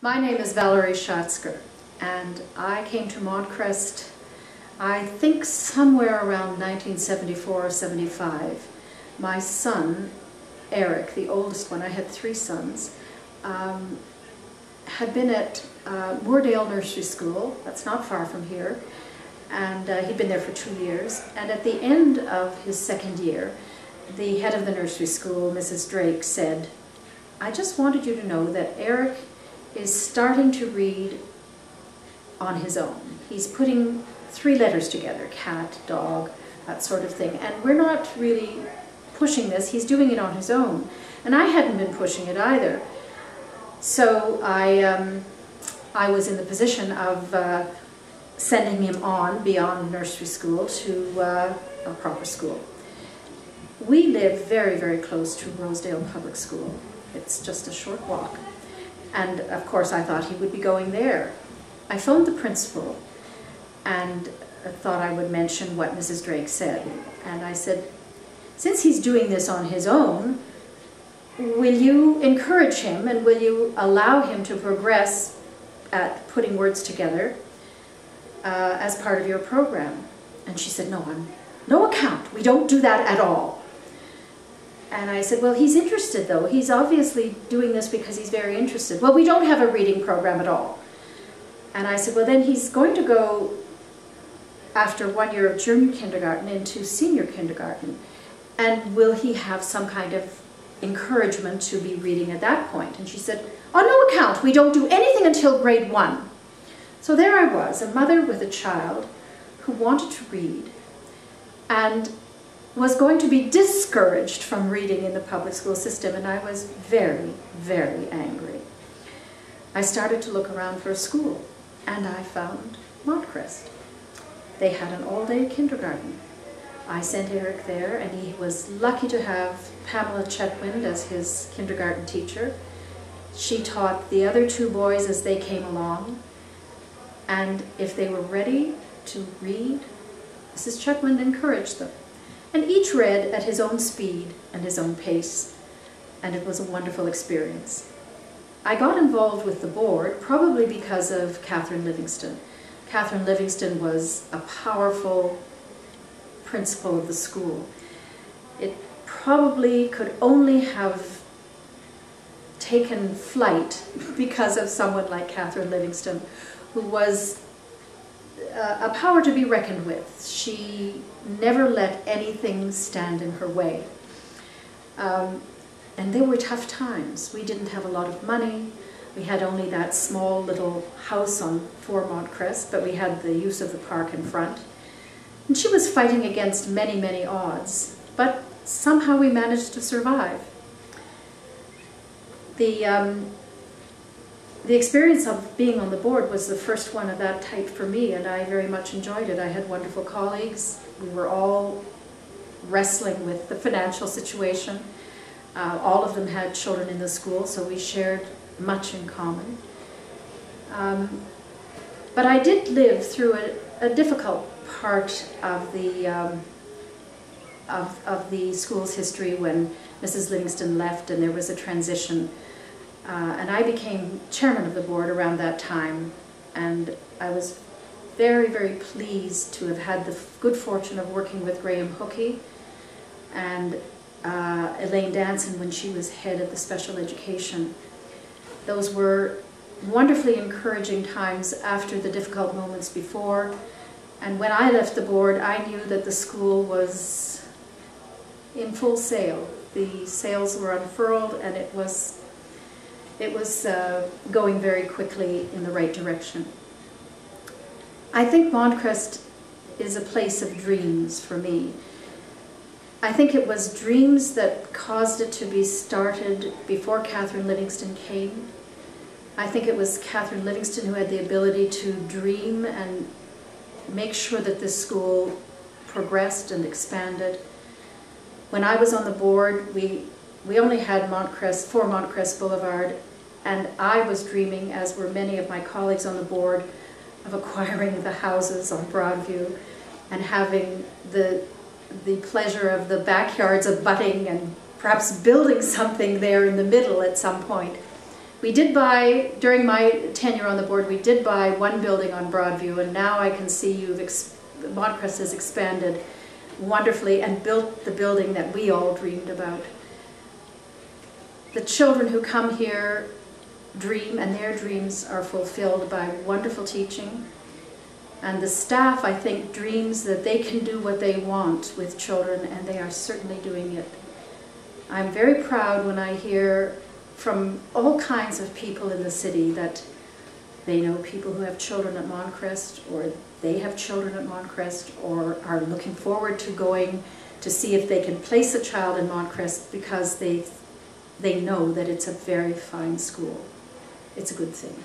My name is Valerie Schatzker, and I came to Montcrest, I think somewhere around 1974 or 75. My son, Eric, the oldest one, I had 3 sons, had been at Moordale Nursery School, that's not far from here, and he'd been there for 2 years. And at the end of his 2nd year, the head of the nursery school, Mrs. Drake, said, "I just wanted you to know that Eric is starting to read on his own. He's putting 3 letters together, cat, dog, that sort of thing. And we're not really pushing this, he's doing it on his own." And I hadn't been pushing it either. So I was in the position of sending him on beyond nursery school to a proper school. We live very, very close to Rosedale Public School. It's just a short walk. And of course I thought he would be going there. I phoned the principal and thought I would mention what Mrs. Drake said. And I said, "Since he's doing this on his own, will you encourage him and will you allow him to progress at putting words together as part of your program?" And she said, "No, on no account. We don't do that at all." And I said, "Well, he's interested though. He's obviously doing this because he's very interested." "Well, we don't have a reading program at all." And I said, "Well, then he's going to go after 1 year of junior kindergarten into senior kindergarten. And will he have some kind of encouragement to be reading at that point?" And she said, "On no account. We don't do anything until grade 1. So there I was, a mother with a child who wanted to read and was going to be discouraged from reading in the public school system, and I was very, very angry. I started to look around for a school, and I found Montcrest. They had an all-day kindergarten. I sent Eric there, and he was lucky to have Pamela Chetwynd as his kindergarten teacher. She taught the other 2 boys as they came along, and if they were ready to read, Mrs. Chetwynd encouraged them. And each read at his own speed and his own pace, and it was a wonderful experience. I got involved with the board probably because of Catherine Livingston. Catherine Livingston was a powerful principal of the school. It probably could only have taken flight because of someone like Catherine Livingston, who was a power to be reckoned with. She never let anything stand in her way. And they were tough times. We didn't have a lot of money. We had only that small little house on 4 Montcrest, but we had the use of the park in front. And she was fighting against many, many odds, but somehow we managed to survive. The experience of being on the board was the first one of that type for me, and I very much enjoyed it. I had wonderful colleagues. We were all wrestling with the financial situation. All of them had children in the school, so we shared much in common. But I did live through a difficult part of the school's history when Mrs. Livingston left and there was a transition. And I became chairman of the board around that time, and I was very, very pleased to have had the good fortune of working with Graham Hookey and Elaine Danson when she was head of the special education. Those were wonderfully encouraging times after the difficult moments before, and when I left the board I knew that the school was in full sail. The sails were unfurled and it was going very quickly in the right direction. I think Montcrest is a place of dreams for me. I think it was dreams that caused it to be started before Catherine Livingston came. I think it was Catherine Livingston who had the ability to dream and make sure that this school progressed and expanded. When I was on the board, we only had 4 Montcrest Boulevard, and I was dreaming, as were many of my colleagues on the board, of acquiring the houses on Broadview and having the pleasure of the backyards abutting and perhaps building something there in the middle at some point. We did buy, during my tenure on the board, we did buy one building on Broadview, and now I can see Montcrest has expanded wonderfully and built the building that we all dreamed about. The children who come here dream, and their dreams are fulfilled by wonderful teaching. And the staff, I think, dreams that they can do what they want with children, and they are certainly doing it. I'm very proud when I hear from all kinds of people in the city that they know people who have children at Montcrest, or they have children at Montcrest, or are looking forward to going to see if they can place a child in Montcrest because they know that it's a very fine school. It's a good thing.